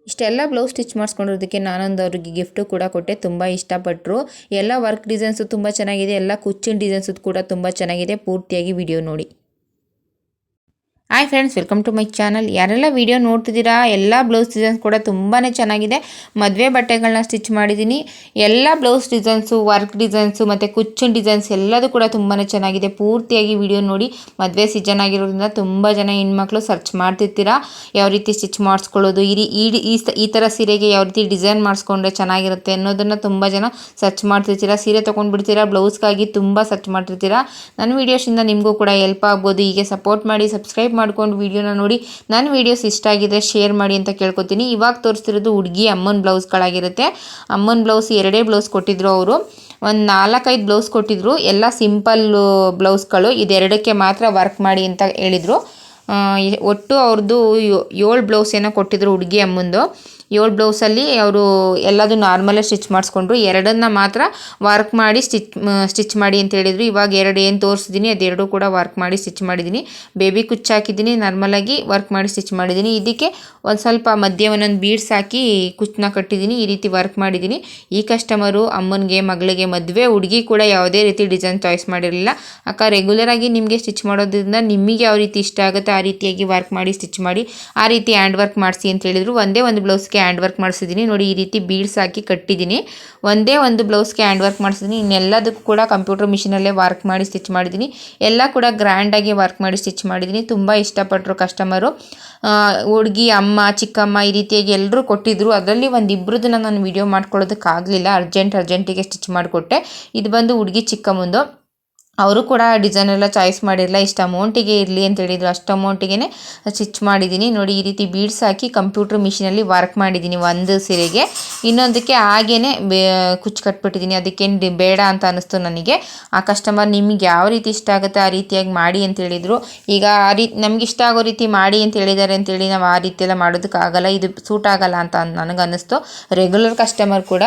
ಇಷ್ಟೆಲ್ಲ blouse stitch ಮಾಡಿಸ್ಕೊಂಡಿರೋದಕ್ಕೆ ನಾನೊಂದು ಅವ್ರಿಗೆ ಗಿಫ್ಟು ಕೂಡ ಕೊಟ್ಟೆ. ತುಂಬ ಇಷ್ಟಪಟ್ಟರು. ಎಲ್ಲ ವರ್ಕ್ ಡಿಸೈನ್ಸು ತುಂಬ ಚೆನ್ನಾಗಿದೆ, ಎಲ್ಲ ಕುಚ್ಚಿನ ಡಿಸೈನ್ಸು ಕೂಡ ತುಂಬ ಚೆನ್ನಾಗಿದೆ. ಪೂರ್ತಿಯಾಗಿ ವಿಡಿಯೋ ನೋಡಿ. Hi friends, welcome to my channel. ಯಾರೆಲ್ಲ ವಿಡಿಯೋ ನೋಡ್ತಿದ್ದೀರಾ, ಎಲ್ಲ ಬ್ಲೌಸ್ ಡಿಸೈನ್ಸ್ ಕೂಡ ತುಂಬಾ ಚೆನ್ನಾಗಿದೆ. ಮದುವೆ ಬಟ್ಟೆಗಳನ್ನ ಸ್ಟಿಚ್ ಮಾಡಿದ್ದೀನಿ. ಎಲ್ಲ ಬ್ಲೌಸ್ ಡಿಸೈನ್ಸು, ವರ್ಕ್ ಡಿಸೈನ್ಸು ಮತ್ತು ಕುಚ್ಚಿನ ಡಿಸೈನ್ಸ್ ಎಲ್ಲದೂ ಕೂಡ ತುಂಬಾ ಚೆನ್ನಾಗಿದೆ. ಪೂರ್ತಿಯಾಗಿ ವಿಡಿಯೋ ನೋಡಿ. ಮದುವೆ ಸೀಸನ್ ಆಗಿರೋದ್ರಿಂದ ತುಂಬ ಜನ ಹೆಣ್ಮಕ್ಳು ಸರ್ಚ್ ಮಾಡ್ತಿರ್ತೀರಾ ಯಾವ ರೀತಿ ಸ್ಟಿಚ್ ಮಾಡಿಸ್ಕೊಳ್ಳೋದು, ಈ ಥರ ಸೀರೆಗೆ ಯಾವ ರೀತಿ ಡಿಸೈನ್ ಮಾಡಿಸ್ಕೊಂಡ್ರೆ ಚೆನ್ನಾಗಿರುತ್ತೆ ಅನ್ನೋದನ್ನು ತುಂಬ ಜನ ಸರ್ಚ್ ಮಾಡ್ತಿರ್ತೀರಾ. ಸೀರೆ ತೊಗೊಂಡ್ಬಿಡ್ತೀರಾ, ಬ್ಲೌಸ್ಗಾಗಿ ತುಂಬ ಸರ್ಚ್ ಮಾಡ್ತಿರ್ತೀರಾ. ನನ್ನ ವೀಡಿಯೋಸಿಂದ ನಿಮಗೂ ಕೂಡ ಹೆಲ್ಪ್ ಆಗ್ಬೋದು. ಹೀಗೆ ಸಪೋರ್ಟ್ ಮಾಡಿ, ಸಬ್ಸ್ಕ್ರೈಬ್ ಮಾಡ್ಕೊಂಡು ವಿಡಿಯೋನ ನೋಡಿ. ನನ್ನ ವೀಡಿಯೋಸ್ ಇಷ್ಟ ಆಗಿದ್ರೆ ಶೇರ್ ಮಾಡಿ ಅಂತ ಕೇಳ್ಕೊತೀನಿ. ಇವಾಗ ತೋರಿಸ್ತಿರೋದು ಹುಡುಗಿ ಅಮ್ಮನ ಬ್ಲೌಸ್ಗಳಾಗಿರುತ್ತೆ. ಅಮ್ಮನ ಬ್ಲೌಸ್ 2 ಬ್ಲೌಸ್ ಕೊಟ್ಟಿದ್ರು ಅವರು. ಒಂದು 4-5 ಬ್ಲೌಸ್ ಕೊಟ್ಟಿದ್ರು. ಎಲ್ಲ ಸಿಂಪಲ್ ಬ್ಲೌಸ್ಗಳು. ಇದೆರಡಕ್ಕೆ ಮಾತ್ರ ವರ್ಕ್ ಮಾಡಿ ಅಂತ ಹೇಳಿದರು. ಒಟ್ಟು ಅವ್ರದ್ದು 7 ಬ್ಲೌಸ್ ಏನೋ ಕೊಟ್ಟಿದ್ರು ಹುಡುಗಿ ಅಮ್ಮಂದು. 7 ಬ್ಲೌಸಲ್ಲಿ ಅವರು ಎಲ್ಲದು ನಾರ್ಮಲೇ ಸ್ಟಿಚ್ ಮಾಡಿಸ್ಕೊಂಡ್ರು. 2 ಮಾತ್ರ ವರ್ಕ್ ಮಾಡಿ ಸ್ಟಿಚ್ ಮಾಡಿ ಅಂತ ಹೇಳಿದರು. ಇವಾಗ 2 ಏನು ತೋರಿಸಿದ್ದೀನಿ ಅದೆರಡು ಕೂಡ ವರ್ಕ್ ಮಾಡಿ ಸ್ಟಿಚ್ ಮಾಡಿದ್ದೀನಿ. ಬೇಬಿ ಕುಚ್ಚು ಹಾಕಿದ್ದೀನಿ, ನಾರ್ಮಲಾಗಿ ವರ್ಕ್ ಮಾಡಿ ಸ್ಟಿಚ್ ಮಾಡಿದ್ದೀನಿ. ಇದಕ್ಕೆ ಒಂದು ಸ್ವಲ್ಪ ಮಧ್ಯೆ ಒಂದೊಂದು ಬೀಡ್ಸ್ ಹಾಕಿ ಕುಚ್ಚನ್ನ ಕಟ್ಟಿದ್ದೀನಿ. ಈ ರೀತಿ ವರ್ಕ್ ಮಾಡಿದ್ದೀನಿ. ಈ ಕಸ್ಟಮರು ಅಮ್ಮನಿಗೆ, ಮಗಳಿಗೆ, ಮದುವೆ ಹುಡುಗಿ ಕೂಡ ಯಾವುದೇ ರೀತಿ ಡಿಸೈನ್ ಚಾಯ್ಸ್ ಮಾಡಿರಲಿಲ್ಲ. ಅಕ್ಕ ರೆಗ್ಯುಲರಾಗಿ ನಿಮಗೆ ಸ್ಟಿಚ್ ಮಾಡೋದ್ರಿಂದ ನಿಮಗೆ ಯಾವ ರೀತಿ ಇಷ್ಟ ಆಗುತ್ತೆ ಆ ರೀತಿಯಾಗಿ ವರ್ಕ್ ಮಾಡಿ ಸ್ಟಿಚ್ ಮಾಡಿ, ಆ ರೀತಿ ಹ್ಯಾಂಡ್ ವರ್ಕ್ ಮಾಡಿಸಿ ಅಂತ ಹೇಳಿದರು. ಒಂದೇ ಒಂದು ಬ್ಲೌಸ್ಗೆ ಹ್ಯಾಂಡ್ ವರ್ಕ್ ಮಾಡಿಸಿದ್ದೀನಿ ನೋಡಿ. ಈ ರೀತಿ ಬೀಡ್ಸ್ ಹಾಕಿ ಕಟ್ಟಿದ್ದೀನಿ. ಒಂದೇ ಒಂದು ಬ್ಲೌಸ್ಗೆ ಹ್ಯಾಂಡ್ ವರ್ಕ್ ಮಾಡಿಸಿದ್ದೀನಿ. ಇನ್ನೆಲ್ಲದಕ್ಕೂ ಕೂಡ ಕಂಪ್ಯೂಟರ್ ಮಿಷಿನಲ್ಲೇ ವರ್ಕ್ ಮಾಡಿ ಸ್ಟಿಚ್ ಮಾಡಿದ್ದೀನಿ. ಎಲ್ಲ ಕೂಡ ಗ್ರ್ಯಾಂಡಾಗಿ ವರ್ಕ್ ಮಾಡಿ ಸ್ಟಿಚ್ ಮಾಡಿದ್ದೀನಿ. ತುಂಬ ಇಷ್ಟಪಟ್ಟರು ಕಸ್ಟಮರು. ಹುಡುಗಿ, ಅಮ್ಮ, ಚಿಕ್ಕಮ್ಮ ಈ ರೀತಿಯಾಗಿ ಎಲ್ಲರೂ ಕೊಟ್ಟಿದ್ದರು. ಅದರಲ್ಲಿ ಒಂದಿಬ್ಬರದನ್ನು ನಾನು ವಿಡಿಯೋ ಮಾಡ್ಕೊಳ್ಳೋದಕ್ಕಾಗಲಿಲ್ಲ. ಅರ್ಜೆಂಟಿಗೆ ಸ್ಟಿಚ್ ಮಾಡಿಕೊಟ್ಟೆ. ಇದು ಬಂದು ಹುಡುಗಿ ಚಿಕ್ಕಮ್ಮಂದು. ಅವರು ಕೂಡ ಡಿಸೈನ್ ಎಲ್ಲ ಚಾಯ್ಸ್ ಮಾಡಿರಲಿಲ್ಲ. ಇಷ್ಟು ಅಮೌಂಟಿಗೆ ಇರಲಿ ಅಂತ ಹೇಳಿದರು. ಅಷ್ಟು ಅಮೌಂಟಿಗೆ ಸ್ಟಿಚ್ ಮಾಡಿದ್ದೀನಿ ನೋಡಿ. ಈ ರೀತಿ ಬೀಡ್ಸ್ ಹಾಕಿ ಕಂಪ್ಯೂಟರ್ ಮಿಷಿನಲ್ಲಿ ವರ್ಕ್ ಮಾಡಿದ್ದೀನಿ ಒಂದು ಸೀರೆಗೆ. ಇನ್ನೊಂದಕ್ಕೆ ಹಾಗೇ ಕುಚ್ಚು ಕಟ್ಬಿಟ್ಟಿದ್ದೀನಿ. ಅದಕ್ಕೇನು ಬೇಡ ಅಂತ ಅನ್ನಿಸ್ತು ನನಗೆ. ಆ ಕಸ್ಟಮರ್ ನಿಮಗೆ ಯಾವ ರೀತಿ ಇಷ್ಟ ಆಗುತ್ತೆ ಆ ರೀತಿಯಾಗಿ ಮಾಡಿ ಅಂತ ಹೇಳಿದರು. ಈಗ ನಮ್ಗೆ ಇಷ್ಟ ಆಗೋ ರೀತಿ ಮಾಡಿ ಅಂತ ಹೇಳಿದ್ದಾರೆ ಅಂತೇಳಿ ನಾವು ಆ ರೀತಿ ಎಲ್ಲ ಮಾಡೋದಕ್ಕಾಗಲ್ಲ, ಇದು ಸೂಟ್ ಆಗಲ್ಲ ಅಂತ ನನಗೆ ಅನ್ನಿಸ್ತು. ರೆಗ್ಯುಲರ್ ಕಸ್ಟಮರ್ ಕೂಡ,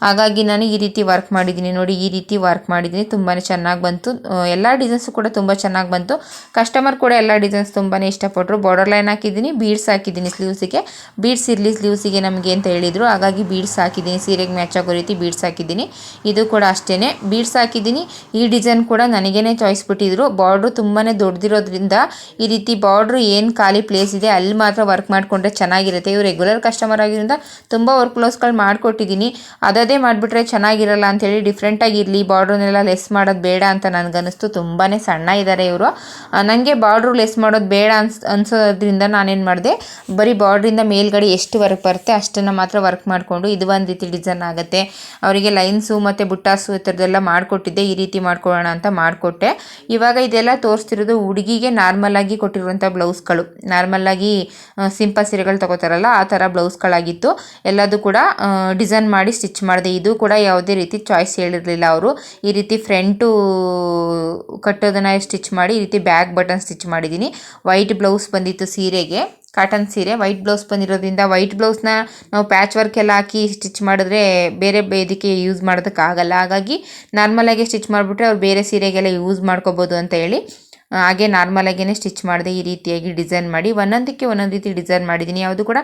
ಹಾಗಾಗಿ ನಾನು ಈ ರೀತಿ ವರ್ಕ್ ಮಾಡಿದ್ದೀನಿ ನೋಡಿ. ಈ ರೀತಿ ವರ್ಕ್ ಮಾಡಿದ್ದೀನಿ. ತುಂಬಾ ಚೆನ್ನಾಗಿ ಬಂತು. ಎಲ್ಲ ಡಿಸೈನ್ಸು ಕೂಡ ತುಂಬ ಚೆನ್ನಾಗಿ ಬಂತು. ಕಸ್ಟಮರ್ ಕೂಡ ಎಲ್ಲ ಡಿಸೈನ್ಸ್ ತುಂಬಾ ಇಷ್ಟಪಟ್ಟರು. ಬಾರ್ಡರ್ ಲೈನ್ ಹಾಕಿದ್ದೀನಿ, ಬೀಡ್ಸ್ ಹಾಕಿದ್ದೀನಿ ಸ್ಲೀವ್ಸಿಗೆ. ಬೀಡ್ಸ್ ಇರಲಿ ಸ್ಲೀವ್ಸಿಗೆ ನಮಗೆ ಅಂತ ಹೇಳಿದರು. ಹಾಗಾಗಿ ಬೀಡ್ಸ್ ಹಾಕಿದ್ದೀನಿ. ಸೀರೆಗೆ ಮ್ಯಾಚ್ ಆಗೋ ರೀತಿ ಬೀಡ್ಸ್ ಹಾಕಿದ್ದೀನಿ. ಇದು ಕೂಡ ಅಷ್ಟೇ ಬೀಡ್ಸ್ ಹಾಕಿದ್ದೀನಿ. ಈ ಡಿಸೈನ್ ಕೂಡ ನನಗೇ ಚಾಯ್ಸ್ ಬಿಟ್ಟಿದ್ರು. ಬಾರ್ಡ್ರು ತುಂಬಾ ದೊಡ್ಡದಿರೋದ್ರಿಂದ ಈ ರೀತಿ ಬಾರ್ಡ್ರು ಏನು ಖಾಲಿ ಪ್ಲೇಸ್ ಇದೆ ಅಲ್ಲಿ ಮಾತ್ರ ವರ್ಕ್ ಮಾಡಿಕೊಂಡ್ರೆ ಚೆನ್ನಾಗಿರುತ್ತೆ. ಇವರು ರೆಗ್ಯುಲರ್ ಕಸ್ಟಮರ್ ಆಗಿರೋದ್ರಿಂದ ತುಂಬ ವರ್ಕ್ ಬ್ಲೌಸ್ಗಳು ಮಾಡಿಕೊಟ್ಟಿದ್ದೀನಿ. ಅದೇ ಮಾಡಿಬಿಟ್ರೆ ಚೆನ್ನಾಗಿರಲ್ಲ ಅಂಥೇಳಿ ಡಿಫ್ರೆಂಟಾಗಿ ಇರಲಿ, ಬಾರ್ಡ್ರನ್ನೆಲ್ಲ ಲೆಸ್ ಮಾಡೋದು ಬೇಡ ಅಂತ ನನಗನ್ನಿಸ್ತು. ತುಂಬಾ ಸಣ್ಣ ಇದ್ದಾರೆ ಇವರು. ನನಗೆ ಬಾರ್ಡ್ರು ಲೆಸ್ ಮಾಡೋದು ಬೇಡ ಅನ್ಸೋದ್ರಿಂದ ನಾನೇನು ಮಾಡಿದೆ, ಬರೀ ಬಾರ್ಡ್ರಿಂದ ಮೇಲ್ಗಡೆ ಎಷ್ಟು ವರ್ಕ್ ಬರುತ್ತೆ ಅಷ್ಟನ್ನು ಮಾತ್ರ ವರ್ಕ್ ಮಾಡಿಕೊಂಡು, ಇದು ಒಂದು ರೀತಿ ಡಿಸೈನ್ ಆಗುತ್ತೆ. ಅವರಿಗೆ ಲೈನ್ಸು ಮತ್ತು ಬುಟ್ಟಾಸು ಈ ಥರದ್ದೆಲ್ಲ ಮಾಡಿಕೊಟ್ಟಿದ್ದೆ. ಈ ರೀತಿ ಮಾಡ್ಕೊಳ್ಳೋಣ ಅಂತ ಮಾಡಿಕೊಟ್ಟೆ. ಇವಾಗ ಇದೆಲ್ಲ ತೋರಿಸ್ತಿರೋದು ಹುಡುಗಿಗೆ ನಾರ್ಮಲಾಗಿ ಕೊಟ್ಟಿರುವಂಥ ಬ್ಲೌಸ್ಗಳು. ನಾರ್ಮಲಾಗಿ ಸಿಂಪಲ್ ಸೀರೆಗಳು ತಗೋತಾರಲ್ಲ ಆ ಥರ ಬ್ಲೌಸ್ಗಳಾಗಿತ್ತು. ಎಲ್ಲದೂ ಕೂಡ ಡಿಸೈನ್ ಮಾಡಿ ಸ್ಟಿಚ್ ಮಾಡಿದೆ. ಇದು ಕೂಡ ಯಾವುದೇ ರೀತಿ ಚಾಯ್ಸ್ ಹೇಳಿರಲಿಲ್ಲ ಅವರು. ಈ ರೀತಿ ಫ್ರಂಟು ಕಟ್ಟೋದನ್ನು ಸ್ಟಿಚ್ ಮಾಡಿ ಈ ರೀತಿ ಬ್ಯಾಕ್ ಬಟನ್ ಸ್ಟಿಚ್ ಮಾಡಿದ್ದೀನಿ. ವೈಟ್ ಬ್ಲೌಸ್ ಬಂದಿತ್ತು ಸೀರೆಗೆ, ಕಾಟನ್ ಸೀರೆ. ವೈಟ್ ಬ್ಲೌಸ್ ಬಂದಿರೋದ್ರಿಂದ ವೈಟ್ ಬ್ಲೌಸ್ನ ನಾವು ಪ್ಯಾಚ್ ವರ್ಕ್ ಎಲ್ಲ ಹಾಕಿ ಸ್ಟಿಚ್ ಮಾಡಿದ್ರೆ ಬೇರೆ ಇದಕ್ಕೆ ಯೂಸ್ ಮಾಡೋದಕ್ಕಾಗಲ್ಲ. ಹಾಗಾಗಿ ನಾರ್ಮಲಾಗಿ ಸ್ಟಿಚ್ ಮಾಡಿಬಿಟ್ರೆ ಅವ್ರು ಬೇರೆ ಸೀರೆಗೆಲ್ಲ ಯೂಸ್ ಮಾಡ್ಕೋಬೋದು ಅಂತ ಹೇಳಿ ಹಾಗೆ ನಾರ್ಮಲಾಗೇ ಸ್ಟಿಚ್ ಮಾಡಿದೆ. ಈ ರೀತಿಯಾಗಿ ಡಿಸೈನ್ ಮಾಡಿ ಒಂದೊಂದಕ್ಕೆ ಒಂದೊಂದು ರೀತಿ ಡಿಸೈನ್ ಮಾಡಿದ್ದೀನಿ. ಯಾವುದು ಕೂಡ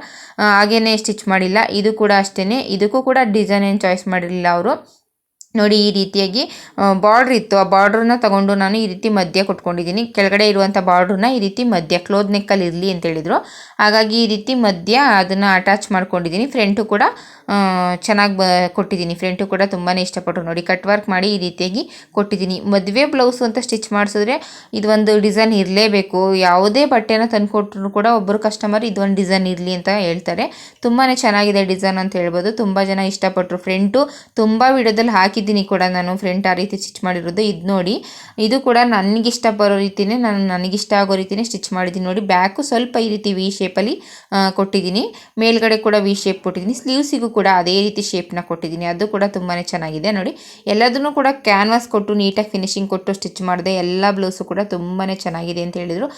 ಹಾಗೇ ಸ್ಟಿಚ್ ಮಾಡಿಲ್ಲ. ಇದು ಕೂಡ ಅಷ್ಟೇ. ಇದಕ್ಕೂ ಕೂಡ ಡಿಸೈನ್ ಏನು ಚಾಯ್ಸ್ ಮಾಡಿರಲಿಲ್ಲ ಅವರು. ನೋಡಿ ಈ ರೀತಿಯಾಗಿ ಬಾರ್ಡ್ರ್ ಇತ್ತು. ಆ ಬಾರ್ಡ್ರನ್ನ ತೊಗೊಂಡು ನಾನು ಈ ರೀತಿ ಮಧ್ಯ ಕೊಟ್ಕೊಂಡಿದ್ದೀನಿ. ಕೆಳಗಡೆ ಇರುವಂಥ ಬಾರ್ಡ್ರನ್ನ ಈ ರೀತಿ ಮಧ್ಯ ಕ್ಲೋತ್ ನೆಕ್ಕಲ್ಲಿ ಇರಲಿ ಅಂತ ಹೇಳಿದರು. ಹಾಗಾಗಿ ಈ ರೀತಿ ಮಧ್ಯ ಅದನ್ನು ಅಟ್ಯಾಚ್ ಮಾಡ್ಕೊಂಡಿದ್ದೀನಿ. ಫ್ರಂಟು ಕೂಡ ಚೆನ್ನಾಗಿ ಕೊಟ್ಟಿದ್ದೀನಿ. ಫ್ರಂಟು ಕೂಡ ತುಂಬಾ ಇಷ್ಟಪಟ್ಟರು ನೋಡಿ. ಕಟ್ ವರ್ಕ್ ಮಾಡಿ ಈ ರೀತಿಯಾಗಿ ಕೊಟ್ಟಿದ್ದೀನಿ. ಮದುವೆ ಬ್ಲೌಸು ಅಂತ ಸ್ಟಿಚ್ ಮಾಡಿಸಿದ್ರೆ ಇದೊಂದು ಡಿಸೈನ್ ಇರಲೇಬೇಕು. ಯಾವುದೇ ಬಟ್ಟೆನ ತಂದುಕೊಟ್ರು ಕೂಡ ಒಬ್ಬರು ಕಸ್ಟಮರ್ ಇದೊಂದು ಡಿಸೈನ್ ಇರಲಿ ಅಂತ ಹೇಳ್ತಾರೆ. ತುಂಬಾ ಚೆನ್ನಾಗಿದೆ ಡಿಸೈನ್ ಅಂತ ಹೇಳ್ಬೋದು. ತುಂಬ ಜನ ಇಷ್ಟಪಟ್ಟರು. ಫ್ರಂಟು ತುಂಬ ವಿಡಿಯೋದಲ್ಲಿ ಹಾಕಿದ್ದೀನಿ ಕೂಡ ನಾನು ಫ್ರಂಟ್ ಆ ರೀತಿ ಸ್ಟಿಚ್ ಮಾಡಿರೋದು. ಇದು ನೋಡಿ, ಇದು ಕೂಡ ನನಗಿಷ್ಟ ಬರೋ ರೀತಿಯೇ ನನಗಿಷ್ಟ ಆಗೋ ರೀತಿಯೇ ಸ್ಟಿಚ್ ಮಾಡಿದ್ದೀನಿ ನೋಡಿ. ಬ್ಯಾಕು ಸ್ವಲ್ಪ ಈ ರೀತಿ ವಿ ಶೇಪಲ್ಲಿ ಕೊಟ್ಟಿದ್ದೀನಿ. ಮೇಲ್ಗಡೆ ಕೂಡ ವಿ ಶೇಪ್ ಕೊಟ್ಟಿದ್ದೀನಿ. ಸ್ಲೀವ್ಸಿಗೂ ಕೂಡ ಅದೇ ರೀತಿ ಶೇಪ್ನ ಕೊಟ್ಟಿದ್ದೀನಿ. ಅದು ಕೂಡ ತುಂಬಾ ಚೆನ್ನಾಗಿದೆ ನೋಡಿ. ಎಲ್ಲದನ್ನು ಕೂಡ ಕ್ಯಾನ್ವಾಸ್ ಕೊಟ್ಟು ನೀಟಾಗಿ ಫಿನಿಶಿಂಗ್ ಕೊಟ್ಟು ಸ್ಟಿಚ್ ಮಾಡಿದೆ. ಎಲ್ಲ ಬ್ಲೌಸು ಕೂಡ ತುಂಬಾ ಚೆನ್ನಾಗಿದೆ ಅಂತ ಹೇಳಿದರು.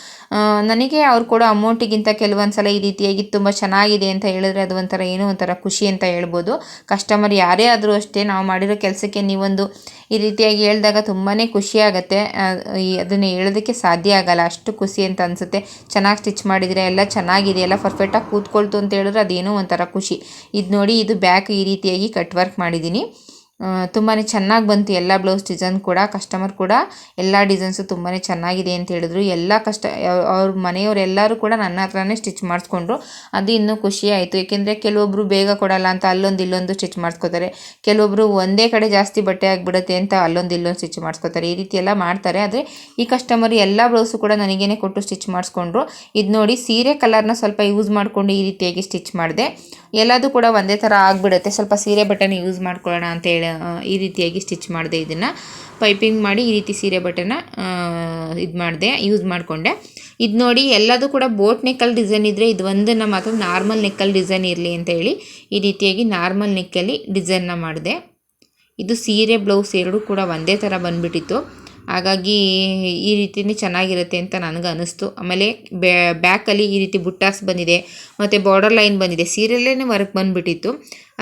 ನನಗೆ ಅವ್ರು ಕೂಡ ಅಮೌಂಟಿಗಿಂತ ಕೆಲವೊಂದು ಸಲ ಈ ರೀತಿಯಾಗಿ ತುಂಬ ಚೆನ್ನಾಗಿದೆ ಅಂತ ಹೇಳಿದ್ರೆ ಅದು ಒಂಥರ ಏನೋ ಒಂಥರ ಖುಷಿ ಅಂತ ಹೇಳ್ಬೋದು. ಕಸ್ಟಮರ್ ಯಾರೇ ಆದರೂ ಅಷ್ಟೇ ನಾವು ಮಾಡಿರೋ ಕೆಲಸಕ್ಕೆ ಮಾಡೋದಕ್ಕೆ ನೀವೊಂದು ಈ ರೀತಿಯಾಗಿ ಹೇಳಿದಾಗ ತುಂಬಾ ಖುಷಿಯಾಗುತ್ತೆ. ಅದನ್ನು ಹೇಳೋದಕ್ಕೆ ಸಾಧ್ಯ ಆಗಲ್ಲ, ಅಷ್ಟು ಖುಷಿ ಅಂತ ಅನಿಸುತ್ತೆ. ಚೆನ್ನಾಗಿ ಸ್ಟಿಚ್ ಮಾಡಿದರೆ ಎಲ್ಲ ಚೆನ್ನಾಗಿದೆ, ಎಲ್ಲ ಪರ್ಫೆಕ್ಟಾಗಿ ಕೂತ್ಕೊಳ್ತು ಅಂತ ಹೇಳಿದ್ರೆ ಅದೇನೋ ಒಂಥರ ಖುಷಿ. ಇದು ನೋಡಿ, ಇದು ಬ್ಯಾಕ್ ಈ ರೀತಿಯಾಗಿ ಕಟ್ ವರ್ಕ್ ಮಾಡಿದ್ದೀನಿ. ತುಂಬಾ ಚೆನ್ನಾಗಿ ಬಂತು ಎಲ್ಲ ಬ್ಲೌಸ್ ಡಿಸೈನ್ ಕೂಡ. ಕಸ್ಟಮರ್ ಕೂಡ ಎಲ್ಲ ಡಿಸೈನ್ಸು ತುಂಬಾ ಚೆನ್ನಾಗಿದೆ ಅಂತ ಹೇಳಿದ್ರು. ಎಲ್ಲ ಅವ್ರ ಮನೆಯವರೆಲ್ಲರೂ ಕೂಡ ನನ್ನ ಹತ್ರನೇ ಸ್ಟಿಚ್ ಮಾಡಿಸ್ಕೊಂಡ್ರು. ಅದು ಇನ್ನೂ ಖುಷಿ ಆಯಿತು. ಏಕೆಂದರೆ ಕೆಲವೊಬ್ಬರು ಬೇಗ ಕೊಡಲ್ಲ ಅಂತ ಅಲ್ಲೊಂದು ಇಲ್ಲೊಂದು ಸ್ಟಿಚ್ ಮಾಡಿಸ್ಕೋತಾರೆ, ಕೆಲವೊಬ್ಬರು ಒಂದೇ ಕಡೆ ಜಾಸ್ತಿ ಬಟ್ಟೆ ಆಗಿಬಿಡುತ್ತೆ ಅಂತ ಅಲ್ಲೊಂದು ಇಲ್ಲೊಂದು ಸ್ಟಿಚ್ ಮಾಡಿಸ್ಕೋತಾರೆ. ಈ ರೀತಿ ಎಲ್ಲ ಮಾಡ್ತಾರೆ. ಆದರೆ ಈ ಕಸ್ಟಮರ್ ಎಲ್ಲ ಬ್ಲೌಸು ಕೂಡ ನನಗೇನೆ ಕೊಟ್ಟು ಸ್ಟಿಚ್ ಮಾಡಿಸ್ಕೊಂಡ್ರು. ಇದು ನೋಡಿ, ಸೀರೆ ಕಲರ್ನ ಸ್ವಲ್ಪ ಯೂಸ್ ಮಾಡಿಕೊಂಡು ಈ ರೀತಿಯಾಗಿ ಸ್ಟಿಚ್ ಮಾಡಿದೆ. ಎಲ್ಲದೂ ಕೂಡ ಒಂದೇ ಥರ ಆಗಿಬಿಡುತ್ತೆ, ಸ್ವಲ್ಪ ಸೀರೆ ಬಟ್ಟೆನ ಯೂಸ್ ಮಾಡ್ಕೊಳ್ಳೋಣ ಅಂತ ಹೇಳಿ ಈ ರೀತಿಯಾಗಿ ಸ್ಟಿಚ್ ಮಾಡಿದೆ. ಇದನ್ನು ಪೈಪಿಂಗ್ ಮಾಡಿ ಈ ರೀತಿ ಸೀರೆ ಬಟ್ಟೆನ ಯೂಸ್ ಮಾಡಿಕೊಂಡೆ. ಇದು ನೋಡಿ, ಎಲ್ಲದೂ ಕೂಡ ಬೋಟ್ ನೆಕ್ಕಲ್ಲಿ ಡಿಸೈನ್ ಇದ್ದರೆ ಇದು ಒಂದನ್ನು ಮಾತ್ರ ನಾರ್ಮಲ್ ನೆಕ್ಕಲ್ಲಿ ಡಿಸೈನ್ ಇರಲಿ ಅಂತ ಹೇಳಿ ಈ ರೀತಿಯಾಗಿ ನಾರ್ಮಲ್ ನೆಕ್ಕಲ್ಲಿ ಡಿಸೈನ್ನ ಮಾಡಿದೆ. ಇದು ಸೀರೆ ಬ್ಲೌಸ್ ಎರಡೂ ಕೂಡ ಒಂದೇ ಥರ ಬಂದುಬಿಟ್ಟಿತ್ತು. ಹಾಗಾಗಿ ಈ ರೀತಿಯೇ ಚೆನ್ನಾಗಿರುತ್ತೆ ಅಂತ ನನಗೆ ಅನ್ನಿಸ್ತು. ಆಮೇಲೆ ಬ್ಯಾಕಲ್ಲಿ ಈ ರೀತಿ ಬುಟ್ಟಾಸ್ ಬಂದಿದೆ ಮತ್ತು ಬಾರ್ಡರ್ ಲೈನ್ ಬಂದಿದೆ, ಸೀರೆಯಲ್ಲೇ ವರ್ಕ್ ಬಂದುಬಿಟ್ಟಿತ್ತು.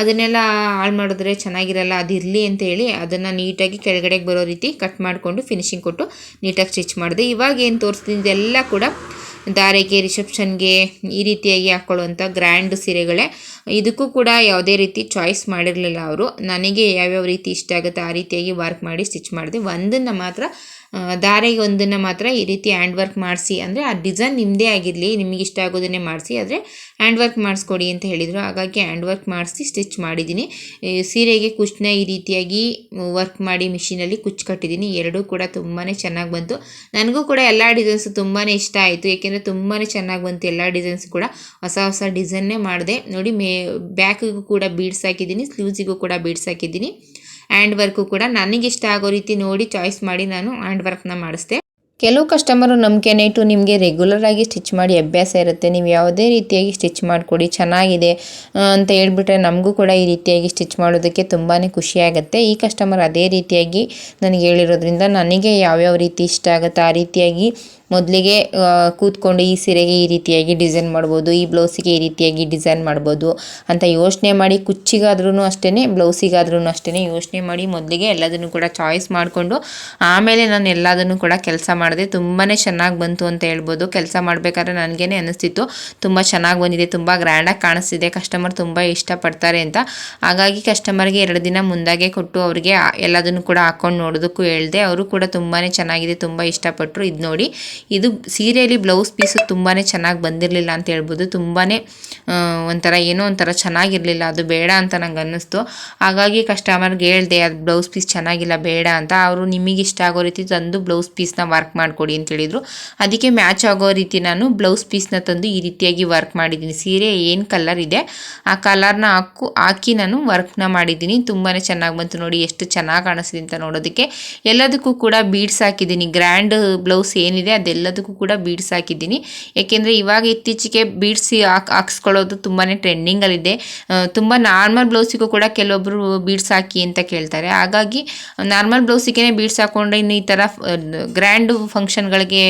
ಅದನ್ನೆಲ್ಲ ಹಾಳು ಮಾಡಿದ್ರೆ ಚೆನ್ನಾಗಿರಲ್ಲ, ಅದಿರಲಿ ಅಂತ ಹೇಳಿ ಅದನ್ನು ನೀಟಾಗಿ ಕೆಳಗಡೆಗೆ ಬರೋ ರೀತಿ ಕಟ್ ಮಾಡಿಕೊಂಡು ಫಿನಿಶಿಂಗ್ ಕೊಟ್ಟು ನೀಟಾಗಿ ಸ್ಟಿಚ್ ಮಾಡಿದೆ. ಇವಾಗ ಏನು ತೋರಿಸ್ತೀನಿ ಇದೆಲ್ಲ ಕೂಡ ಧಾರೆಗೆ, ರಿಸೆಪ್ಷನ್ಗೆ ಈ ರೀತಿಯಾಗಿ ಹಾಕ್ಕೊಳ್ಳುವಂಥ ಗ್ರ್ಯಾಂಡ್ ಸೀರೆಗಳೇ. ಇದಕ್ಕೂ ಕೂಡ ಯಾವುದೇ ರೀತಿ ಚಾಯ್ಸ್ ಮಾಡಿರಲಿಲ್ಲ ಅವರು. ನನಗೆ ಯಾವ್ಯಾವ ರೀತಿ ಇಷ್ಟ ಆಗುತ್ತೆ ಆ ರೀತಿಯಾಗಿ ವರ್ಕ್ ಮಾಡಿ ಸ್ಟಿಚ್ ಮಾಡಿದೆ. ಒಂದನ್ನು ಮಾತ್ರ ದಾರೆಗೆ ಒಂದನ್ನು ಮಾತ್ರ ಈ ರೀತಿ ಹ್ಯಾಂಡ್ ವರ್ಕ್ ಮಾಡಿಸಿ, ಅಂದರೆ ಆ ಡಿಸೈನ್ ನಿಮ್ಮದೇ ಆಗಿರಲಿ, ನಿಮಗೆ ಇಷ್ಟ ಆಗೋದನ್ನೇ ಮಾಡಿಸಿ, ಆದರೆ ಹ್ಯಾಂಡ್ ವರ್ಕ್ ಮಾಡಿಸ್ಕೊಡಿ ಅಂತ ಹೇಳಿದರು. ಹಾಗಾಗಿ ಹ್ಯಾಂಡ್ ವರ್ಕ್ ಮಾಡಿಸಿ ಸ್ಟಿಚ್ ಮಾಡಿದ್ದೀನಿ. ಸೀರೆಗೆ ಕುಚ್ಚನ್ನ ಈ ರೀತಿಯಾಗಿ ವರ್ಕ್ ಮಾಡಿ ಮಿಷಿನಲ್ಲಿ ಕುಚ್ಚು ಕಟ್ಟಿದ್ದೀನಿ. ಎರಡೂ ಕೂಡ ತುಂಬಾ ಚೆನ್ನಾಗಿ ಬಂತು. ನನಗೂ ಕೂಡ ಎಲ್ಲ ಡಿಸೈನ್ಸು ತುಂಬಾ ಇಷ್ಟ ಆಯಿತು, ಏಕೆಂದರೆ ತುಂಬಾ ಚೆನ್ನಾಗಿ ಬಂತು ಎಲ್ಲ ಡಿಸೈನ್ಸ್ ಕೂಡ. ಹೊಸ ಹೊಸ ಡಿಸೈನ್ನೇ ಮಾಡಿದೆ ನೋಡಿ. ಬ್ಯಾಕಿಗೂ ಕೂಡ ಬೀಡ್ಸ್ ಹಾಕಿದ್ದೀನಿ, ಸ್ಲೀವ್ಸಿಗೂ ಕೂಡ ಬೀಡ್ಸ್ ಹಾಕಿದ್ದೀನಿ. ಹ್ಯಾಂಡ್ ವರ್ಕು ಕೂಡ ನನಗಿಷ್ಟ ಆಗೋ ರೀತಿ ನೋಡಿ ಚಾಯ್ಸ್ ಮಾಡಿ ನಾನು ಹ್ಯಾಂಡ್ ವರ್ಕ್ನ ಮಾಡಿಸ್ದೆ. ಕೆಲವು ಕಸ್ಟಮರು ನಂಬಿಕೆನೇ ಇಟ್ಟು ನಿಮಗೆ ರೆಗ್ಯುಲರಾಗಿ ಸ್ಟಿಚ್ ಮಾಡಿ ಅಭ್ಯಾಸ ಇರುತ್ತೆ, ನೀವು ಯಾವುದೇ ರೀತಿಯಾಗಿ ಸ್ಟಿಚ್ ಮಾಡಿಕೊಡಿ ಚೆನ್ನಾಗಿದೆ ಅಂತ ಹೇಳ್ಬಿಟ್ರೆ ನಮಗೂ ಕೂಡ ಈ ರೀತಿಯಾಗಿ ಸ್ಟಿಚ್ ಮಾಡೋದಕ್ಕೆ ತುಂಬಾ ಖುಷಿಯಾಗುತ್ತೆ. ಈ ಕಸ್ಟಮರ್ ಅದೇ ರೀತಿಯಾಗಿ ನನಗೆ ಹೇಳಿರೋದ್ರಿಂದ ನನಗೆ ಯಾವ್ಯಾವ ರೀತಿ ಇಷ್ಟ ಆಗುತ್ತೆ ಆ ರೀತಿಯಾಗಿ ಮೊದಲಿಗೆ ಕೂತ್ಕೊಂಡು ಈ ಸೀರೆಗೆ ಈ ರೀತಿಯಾಗಿ ಡಿಸೈನ್ ಮಾಡ್ಬೋದು, ಈ ಬ್ಲೌಸಿಗೆ ಈ ರೀತಿಯಾಗಿ ಡಿಸೈನ್ ಮಾಡ್ಬೋದು ಅಂತ ಯೋಚನೆ ಮಾಡಿ, ಕುಚ್ಚಿಗಾದ್ರೂ ಅಷ್ಟೇ ಬ್ಲೌಸಿಗಾದ್ರೂ ಅಷ್ಟೇ ಯೋಚನೆ ಮಾಡಿ ಮೊದಲಿಗೆ ಎಲ್ಲದನ್ನು ಕೂಡ ಚಾಯ್ಸ್ ಮಾಡಿಕೊಂಡು ಆಮೇಲೆ ನಾನು ಎಲ್ಲದನ್ನು ಕೂಡ ಕೆಲಸ ಮಾಡಿದೆ. ತುಂಬಾ ಚೆನ್ನಾಗಿ ಬಂತು ಅಂತ ಹೇಳ್ಬೋದು. ಕೆಲಸ ಮಾಡಬೇಕಾದ್ರೆ ನನಗೇನೆ ಅನ್ನಿಸ್ತಿತ್ತು ತುಂಬ ಚೆನ್ನಾಗಿ ಬಂದಿದೆ, ತುಂಬ ಗ್ರ್ಯಾಂಡಾಗಿ ಕಾಣಿಸ್ತಿದೆ, ಕಸ್ಟಮರ್ ತುಂಬ ಇಷ್ಟಪಡ್ತಾರೆ ಅಂತ. ಹಾಗಾಗಿ ಕಸ್ಟಮರ್ಗೆ 2 ದಿನ ಮುಂದಾಗೆ ಕೊಟ್ಟು ಅವರಿಗೆ ಎಲ್ಲದನ್ನು ಕೂಡ ಹಾಕ್ಕೊಂಡು ನೋಡೋದಕ್ಕೂ ಹೇಳಿದೆ. ಅವರು ಕೂಡ ತುಂಬಾ ಚೆನ್ನಾಗಿದೆ, ತುಂಬ ಇಷ್ಟಪಟ್ಟರು. ಇದು ನೋಡಿ, ಇದು ಸೀರೆಯಲ್ಲಿ ಬ್ಲೌಸ್ ಪೀಸು ತುಂಬಾ ಚೆನ್ನಾಗಿ ಬಂದಿರಲಿಲ್ಲ ಅಂತ ಹೇಳ್ಬೋದು. ತುಂಬಾ ಒಂಥರ ಏನೋ ಒಂಥರ ಚೆನ್ನಾಗಿರಲಿಲ್ಲ, ಅದು ಬೇಡ ಅಂತ ನಂಗೆ ಅನ್ನಿಸ್ತು. ಹಾಗಾಗಿ ಕಸ್ಟಮರ್ಗೆ ಹೇಳಿದೆ ಅದು ಬ್ಲೌಸ್ ಪೀಸ್ ಚೆನ್ನಾಗಿಲ್ಲ ಬೇಡ ಅಂತ. ಅವರು ನಿಮಗೆ ಇಷ್ಟ ಆಗೋ ರೀತಿ ತಂದು ಬ್ಲೌಸ್ ಪೀಸ್ನ ವರ್ಕ್ ಮಾಡಿಕೊಡಿ ಅಂತ ಹೇಳಿದರು. ಅದಕ್ಕೆ ಮ್ಯಾಚ್ ಆಗೋ ರೀತಿ ನಾನು ಬ್ಲೌಸ್ ಪೀಸ್ನ ತಂದು ಈ ರೀತಿಯಾಗಿ ವರ್ಕ್ ಮಾಡಿದ್ದೀನಿ. ಸೀರೆ ಏನು ಕಲರ್ ಇದೆ ಆ ಕಲರ್ನ ಹಾಕಿ ನಾನು ವರ್ಕ್ನ ಮಾಡಿದ್ದೀನಿ. ತುಂಬಾ ಚೆನ್ನಾಗಿ ಬಂತು ನೋಡಿ, ಎಷ್ಟು ಚೆನ್ನಾಗಿ ಕಾಣಿಸ್ತಿದೆ ಅಂತ ನೋಡೋದಕ್ಕೆ. ಎಲ್ಲದಕ್ಕೂ ಕೂಡ ಬೀಡ್ಸ್ ಹಾಕಿದ್ದೀನಿ. ಗ್ರ್ಯಾಂಡ್ ಬ್ಲೌಸ್ ಏನಿದೆ ಅದೆಲ್ಲದಕ್ಕೂ ಕೂಡ ಬೀಡ್ಸ್ ಹಾಕಿದ್ದೀನಿ. ಏಕೆಂದರೆ ಇವಾಗ ಇತ್ತೀಚೆಗೆ ಬೀಡ್ಸ್ ಹಾಕ್ಸ್ಕೊಳ್ಳೋದು ತುಂಬಾ ಟ್ರೆಂಡಿಂಗಲ್ಲಿದೆ. ತುಂಬ ನಾರ್ಮಲ್ ಬ್ಲೌಸಿಗೂ ಕೂಡ ಕೆಲವೊಬ್ಬರು ಬೀಡ್ಸ್ ಹಾಕಿ ಅಂತ ಕೇಳ್ತಾರೆ. ಹಾಗಾಗಿ ನಾರ್ಮಲ್ ಬ್ಲೌಸಿಗೆ ಬೀಡ್ಸ್ ಹಾಕ್ಕೊಂಡ್ರೆ ಇನ್ನು ಈ ಥರ ಗ್ರ್ಯಾಂಡು ಫಂಕ್ಷನ್ಗಳಿಗೆ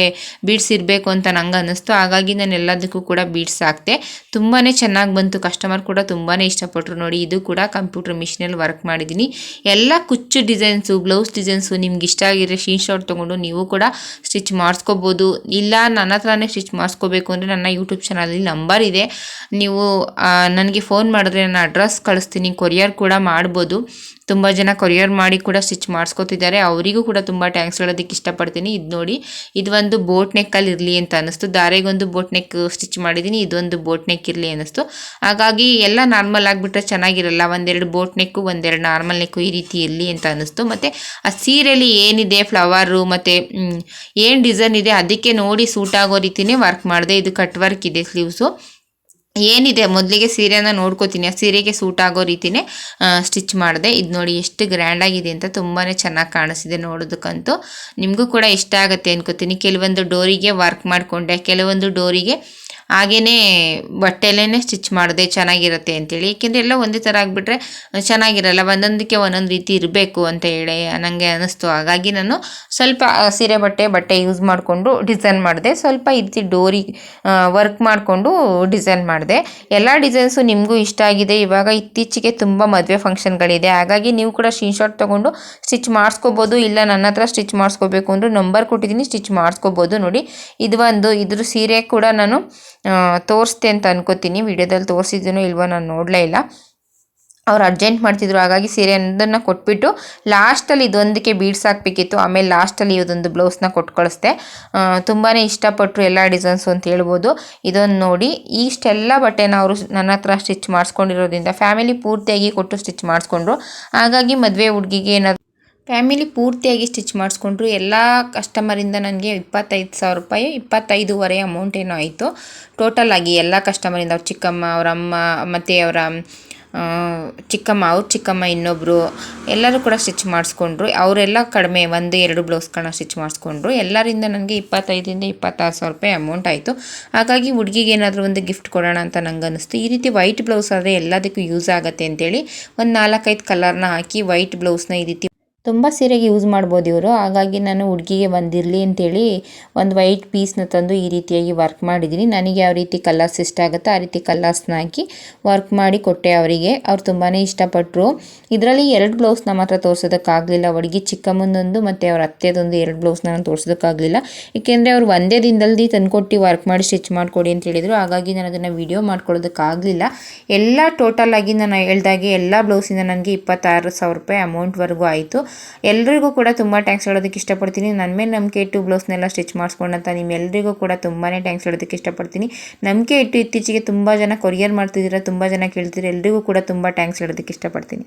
ಬೀಡ್ಸ್ ಇರಬೇಕು ಅಂತ ನಂಗೆ ಅನ್ನಿಸ್ತು. ಹಾಗಾಗಿ ನಾನು ಎಲ್ಲದಕ್ಕೂ ಕೂಡ ಬೀಡ್ಸ್ ಹಾಕ್ತೆ. ತುಂಬಾ ಚೆನ್ನಾಗಿ ಬಂತು, ಕಸ್ಟಮರ್ ಕೂಡ ತುಂಬಾ ಇಷ್ಟಪಟ್ಟರು. ನೋಡಿ, ಇದು ಕೂಡ ಕಂಪ್ಯೂಟರ್ ಮಿಷಿನಲ್ಲಿ ವರ್ಕ್ ಮಾಡಿದ್ದೀನಿ. ಎಲ್ಲ ಕುಚ್ಚು ಡಿಸೈನ್ಸು, ಬ್ಲೌಸ್ ಡಿಸೈನ್ಸು ನಿಮ್ಗೆ ಇಷ್ಟ ಆಗಿರೋ ಸ್ಕ್ರೀನ್ಶಾಟ್ ತೊಗೊಂಡು ನೀವು ಕೂಡ ಸ್ಟಿಚ್ ಮಾಡಿಸ್ಕೋಬೋದು. ಇಲ್ಲ ನನ್ನ ಹತ್ರನೇ ಸ್ಟಿಚ್ ಮಾಡಿಸ್ಕೋಬೇಕು ಅಂದರೆ ನನ್ನ ಯೂಟ್ಯೂಬ್ ಚಾನಲಲ್ಲಿ ನಂಬರ್ ಇದೆ, ನೀವು ನನಗೆ ಫೋನ್ ಮಾಡಿದ್ರೆ ನಾನು ಅಡ್ರೆಸ್ ಕಳಿಸ್ತೀನಿ, ಕೊರಿಯರ್ ಕೂಡ ಮಾಡ್ಬೋದು. ತುಂಬ ಜನ ಕೊರಿಯರ್ ಮಾಡಿ ಕೂಡ ಸ್ಟಿಚ್ ಮಾಡಿಸ್ಕೊತಿದ್ದಾರೆ, ಅವರಿಗೂ ಕೂಡ ತುಂಬ ಟ್ಯಾಂಕ್ಸ್ ಹೇಳೋದಕ್ಕೆ ಇಷ್ಟಪಡ್ತೀನಿ. ಇದು ನೋಡಿ, ಇದು ಒಂದು ಬೋಟ್ ನೆಕ್ಕಲ್ಲಿ ಇರಲಿ ಅಂತ ಅನ್ನಿಸ್ತು. ದಾರೆಗೊಂದು ಬೋಟ್ ನೆಕ್ ಸ್ಟಿಚ್ ಮಾಡಿದ್ದೀನಿ, ಇದೊಂದು ಬೋಟ್ ನೆಕ್ ಇರಲಿ ಅನ್ನಿಸ್ತು. ಹಾಗಾಗಿ ಎಲ್ಲ ನಾರ್ಮಲ್ ಆಗಿಬಿಟ್ರೆ ಚೆನ್ನಾಗಿರಲ್ಲ, ಒಂದೆರಡು ಬೋಟ್ ನೆಕ್ಕು ಒಂದೆರಡು ನಾರ್ಮಲ್ ನೆಕ್ಕು ಈ ರೀತಿ ಇರಲಿ ಅಂತ ಅನ್ನಿಸ್ತು. ಮತ್ತು ಆ ಸೀರೆಯಲ್ಲಿ ಏನಿದೆ ಫ್ಲವರು ಮತ್ತು ಏನು ಡಿಸೈನ್ ಇದೆ ಅದಕ್ಕೆ ನೋಡಿ ಸೂಟ್ ಆಗೋ ರೀತಿಯೇ ವರ್ಕ್ ಮಾಡಿದೆ. ಇದು ಕಟ್ ವರ್ಕ್ ಇದೆ ಸ್ಲೀವ್ಸು. ಏನಿದೆ ಮೊದಲಿಗೆ ಸೀರೆನ ನೋಡ್ಕೋತೀನಿ, ಆ ಸೀರೆಗೆ ಸೂಟ್ ಆಗೋ ರೀತಿಯೇ ಸ್ಟಿಚ್ ಮಾಡಿದೆ. ಇದು ನೋಡಿ ಎಷ್ಟು ಗ್ರ್ಯಾಂಡಾಗಿದೆ ಅಂತ, ತುಂಬಾ ಚೆನ್ನಾಗಿ ಕಾಣಿಸ್ತಿದೆ ನೋಡೋದಕ್ಕಂತೂ. ನಿಮಗೂ ಕೂಡ ಇಷ್ಟ ಆಗುತ್ತೆ ಅನ್ಕೋತೀನಿ. ಕೆಲವೊಂದು ಡೋರಿಗೆ ವರ್ಕ್ ಮಾಡಿಕೊಂಡೆ, ಕೆಲವೊಂದು ಡೋರಿಗೆ ಹಾಗೇ ಬಟ್ಟೆಲೇ ಸ್ಟಿಚ್ ಮಾಡಿದೆ ಚೆನ್ನಾಗಿರುತ್ತೆ ಅಂತೇಳಿ. ಏಕೆಂದರೆ ಎಲ್ಲ ಒಂದೇ ಥರ ಆಗಿಬಿಟ್ರೆ ಚೆನ್ನಾಗಿರಲ್ಲ, ಒಂದೊಂದಕ್ಕೆ ಒಂದೊಂದು ರೀತಿ ಇರಬೇಕು ಅಂತ ಹೇಳಿ ನನಗೆ ಅನ್ನಿಸ್ತು. ಹಾಗಾಗಿ ನಾನು ಸ್ವಲ್ಪ ಸೀರೆ ಬಟ್ಟೆ ಯೂಸ್ ಮಾಡಿಕೊಂಡು ಡಿಸೈನ್ ಮಾಡಿದೆ. ಸ್ವಲ್ಪ ಈ ರೀತಿ ಡೋರಿ ವರ್ಕ್ ಮಾಡಿಕೊಂಡು ಡಿಸೈನ್ ಮಾಡಿದೆ. ಎಲ್ಲ ಡಿಸೈನ್ಸು ನಿಮಗೂ ಇಷ್ಟ ಆಗಿದೆ. ಇವಾಗ ಇತ್ತೀಚೆಗೆ ತುಂಬ ಮದುವೆ ಫಂಕ್ಷನ್ಗಳಿದೆ, ಹಾಗಾಗಿ ನೀವು ಕೂಡ ಸ್ಕ್ರೀನ್ಶಾಟ್ ತೊಗೊಂಡು ಸ್ಟಿಚ್ ಮಾಡಿಸ್ಕೋಬೋದು. ಇಲ್ಲ ನನ್ನ ಹತ್ರ ಸ್ಟಿಚ್ ಮಾಡಿಸ್ಕೋಬೇಕು ಅಂದರೂ ನಂಬರ್ ಕೊಟ್ಟಿದ್ದೀನಿ, ಸ್ಟಿಚ್ ಮಾಡಿಸ್ಕೋಬೋದು. ನೋಡಿ ಇದ್ರ ಸೀರೆ ಕೂಡ ನಾನು ತೋರಿಸ್ತೆ ಅಂತ ಅನ್ಕೋತೀನಿ. ವಿಡಿಯೋದಲ್ಲಿ ತೋರಿಸಿದ್ದೀನೋ ಇಲ್ವೋ ನಾನು ನೋಡಲೇ ಇಲ್ಲ. ಅವ್ರು ಅರ್ಜೆಂಟ್ ಮಾಡ್ತಿದ್ರು, ಹಾಗಾಗಿ ಸೀರೆ ಒಂದನ್ನು ಕೊಟ್ಬಿಟ್ಟು ಲಾಸ್ಟಲ್ಲಿ ಇದೊಂದಕ್ಕೆ ಬೀಡ್ಸ್ ಹಾಕಬೇಕಿತ್ತು. ಆಮೇಲೆ ಲಾಸ್ಟಲ್ಲಿ ಇದೊಂದು ಬ್ಲೌಸ್ನ ಕೊಟ್ಟು ಕಳಿಸ್ದೆ. ತುಂಬಾ ಇಷ್ಟಪಟ್ಟರು ಎಲ್ಲ ಡಿಸೈನ್ಸು ಅಂತ ಹೇಳ್ಬೋದು. ಇದೊಂದು ನೋಡಿ, ಇಷ್ಟೆಲ್ಲ ಬಟ್ಟೆನ ಅವರು ನನ್ನ ಹತ್ರ ಸ್ಟಿಚ್ ಮಾಡಿಸ್ಕೊಂಡಿರೋದ್ರಿಂದ ಫ್ಯಾಮಿಲಿ ಪೂರ್ತಿಯಾಗಿ ಕೊಟ್ಟು ಸ್ಟಿಚ್ ಮಾಡಿಸ್ಕೊಂಡ್ರು. ಹಾಗಾಗಿ ಮದುವೆ ಹುಡುಗಿಗೆ ಏನಾದರೂ ಫ್ಯಾಮಿಲಿ ಪೂರ್ತಿಯಾಗಿ ಸ್ಟಿಚ್ ಮಾಡಿಸ್ಕೊಂಡ್ರು. ಎಲ್ಲ ಕಸ್ಟಮರಿಂದ ನನಗೆ 25,000 ರೂಪಾಯಿ, 25,500 ಅಮೌಂಟ್ ಏನೋ ಆಯಿತು ಟೋಟಲ್ ಆಗಿ. ಎಲ್ಲ ಕಸ್ಟಮರಿಂದ ಅವ್ರ ಚಿಕ್ಕಮ್ಮ, ಅವ್ರ ಅಮ್ಮ ಮತ್ತು ಅವರ ಚಿಕ್ಕಮ್ಮ, ಅವ್ರ ಚಿಕ್ಕಮ್ಮ ಇನ್ನೊಬ್ಬರು ಎಲ್ಲರೂ ಕೂಡ ಸ್ಟಿಚ್ ಮಾಡಿಸ್ಕೊಂಡ್ರು. ಅವರೆಲ್ಲ ಕಡಿಮೆ 1-2 ಬ್ಲೌಸ್ಗಳನ್ನ ಸ್ಟಿಚ್ ಮಾಡಿಸ್ಕೊಂಡ್ರು. ಎಲ್ಲರಿಂದ ನನಗೆ 25,000 ಇಂದ 26,000 ರೂಪಾಯಿ ಅಮೌಂಟ್ ಆಯಿತು. ಹಾಗಾಗಿ ಹುಡುಗಿಗೆ ಏನಾದರೂ ಒಂದು ಗಿಫ್ಟ್ ಕೊಡೋಣ ಅಂತ ನಂಗೆ ಅನ್ನಿಸ್ತು. ಈ ರೀತಿ ವೈಟ್ ಬ್ಲೌಸ್ ಆದರೆ ಎಲ್ಲದಕ್ಕೂ ಯೂಸ್ ಆಗುತ್ತೆ ಅಂತೇಳಿ ಒಂದು 4-5 ಕಲರ್ನ ಹಾಕಿ ವೈಟ್ ಬ್ಲೌಸ್ನ ಈ ರೀತಿ ತುಂಬ ಸೀರೆಗೆ ಯೂಸ್ ಮಾಡ್ಬೋದು ಇವರು. ಹಾಗಾಗಿ ನಾನು ಹುಡುಗಿಗೆ ಬಂದಿರಲಿ ಅಂತೇಳಿ ಒಂದು ವೈಟ್ ಪೀಸ್ನ ತಂದು ಈ ರೀತಿಯಾಗಿ ವರ್ಕ್ ಮಾಡಿದ್ದೀನಿ. ನನಗೆ ಯಾವ ರೀತಿ ಕಲರ್ಸ್ ಇಷ್ಟ ಆಗುತ್ತೋ ಆ ರೀತಿ ಕಲರ್ಸ್ನ ಹಾಕಿ ವರ್ಕ್ ಮಾಡಿ ಕೊಟ್ಟೆ ಅವರಿಗೆ. ಅವ್ರು ತುಂಬಾ ಇಷ್ಟಪಟ್ಟರು. ಇದರಲ್ಲಿ 2 ಬ್ಲೌಸ್ನ ಮಾತ್ರ ತೋರಿಸೋದಕ್ಕಾಗಲಿಲ್ಲ. ಹುಡುಗಿ ಚಿಕ್ಕಮ್ಮನೊಂದು ಮತ್ತು ಅವ್ರ ಅತ್ತೆದೊಂದು 2 ಬ್ಲೌಸ್ನ ನಾನು ತೋರಿಸೋದಕ್ಕಾಗಲಿಲ್ಲ. ಏಕೆಂದರೆ ಅವ್ರು ಒಂದೇ ದಿನದಲ್ಲಿ ತಂದುಕೊಟ್ಟು ವರ್ಕ್ ಮಾಡಿ ಸ್ಟಿಚ್ ಮಾಡಿಕೊಡಿ ಅಂತ ಹೇಳಿದರು. ಹಾಗಾಗಿ ನಾನು ಅದನ್ನು ವಿಡಿಯೋ ಮಾಡ್ಕೊಳ್ಳೋದಕ್ಕಾಗಲಿಲ್ಲ. ಎಲ್ಲ ಟೋಟಲ್ ಆಗಿ ನಾನು ಹೇಳ್ದಾಗೆ ಎಲ್ಲ ಬ್ಲೌಸಿಂದ ನನಗೆ 26,000 ರೂಪಾಯಿ ಅಮೌಂಟ್ವರೆಗೂ ಆಯಿತು. ಎಲ್ರಿಗೂ ಕೂಡ ತುಂಬ ಟ್ಯಾಂಕ್ಸ್ ಹೇಳೋದಕ್ಕೆ ಇಷ್ಟಪಡ್ತೀನಿ. ನನ್ನ ಮೇಲೆ ನಂಬಿಕೆ ಇಟ್ಟು ಬ್ಲೌಸ್ನೆಲ್ಲ ಸ್ಟಿಚ್ ಮಾಡಿಸ್ಕೊಂಡಂತ ನಿಮ್ಮೆಲ್ಲರಿಗೂ ಕೂಡ ತುಂಬಾ ಟ್ಯಾಂಕ್ಸ್ ಹೇಳೋದಕ್ಕೆ ಇಷ್ಟಪಡ್ತೀನಿ. ನಂಬಿಕೆ ಇಟ್ಟು ಇತ್ತೀಚೆಗೆ ತುಂಬ ಜನ ಕೊರಿಯರ್ ಮಾಡ್ತಿದ್ದೀರಾ, ತುಂಬ ಜನ ಕೇಳ್ತೀರಾ, ಎಲ್ರಿಗೂ ಕೂಡ ತುಂಬ ಟ್ಯಾಂಕ್ಸ್ ಹೇಳೋದಕ್ಕೆ ಇಷ್ಟಪಡ್ತೀನಿ.